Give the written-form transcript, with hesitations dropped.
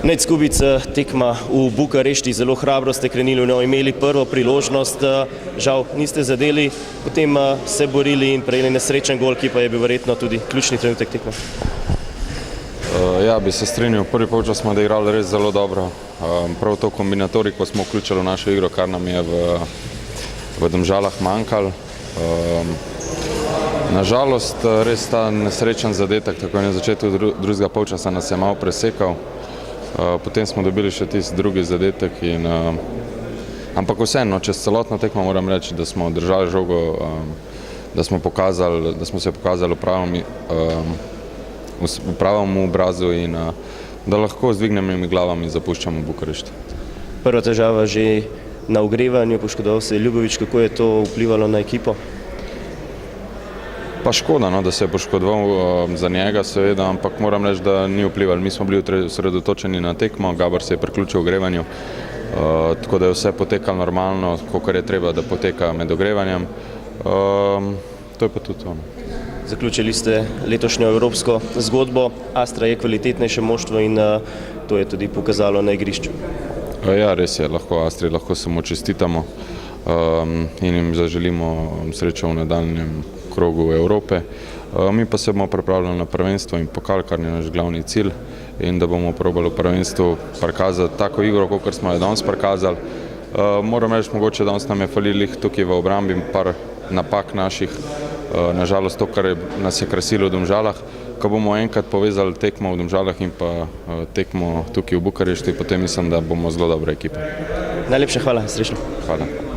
Ned Skubic, tekma v Bukarešti, zelo hrabro ste krenili v njo, imeli prvo priložnost, žal niste zadeli, potem se borili in prejeli nesrečen gol, ki pa je bil verjetno tudi ključni trenutek tekme. Ja, bi se strinjal. Prvi polčas smo odigrali res zelo dobro. Prav to kombinatoriko smo vključili v našo igro, kar nam je v Domžalah manjkalo. Nažalost, res ta nesrečen zadetek, tako na začetku drugega polčasa nas je malo presekal. Potem smo dobili še tisti drugi zadetek, ampak vseeno, čez celotno tekmo moram reči, da smo držali žogo, da smo se pokazali v pravem obrazu in da lahko z dvignjenimi glavami zapuščamo Bukarešti. Prva težava že na ogrevanju, poškodoval se je Ljubović, kako je to vplivalo na ekipo? Pa škoda, da se je poškodoval za njega seveda, ampak moram reči, da ni vplivalo. Mi smo bili osredotočeni na tekmo, Gabor se je priključil ogrevanju, tako da je vse potekalo normalno, kakor je treba, da poteka med ogrevanjem. To je pa tudi to. Zaključili ste letošnjo evropsko zgodbo, Astra je kvalitetnejše moštvo in to je tudi pokazalo na igrišču. Ja, res je, Astri lahko samo čestitamo in jim zaželimo srečo v nadaljnjem krogu Evrope. Mi pa se bomo pripravljali na prvenstvo in pokal, kar je naš glavni cilj, in da bomo probali v prvenstvu prikazati tako igro, kot smo jo danes prikazali. Moram reči, mogoče danes nam je falilo tukaj v obrambi par napak naših, nažalost to, kar nas je krasilo v Domžalah. Ko bomo enkrat povezali tekmo v Domžalah in pa tekmo tukaj v Bukarešti, potem mislim, da bomo zelo dobra ekipa. Najlepša hvala, srečno. Hvala.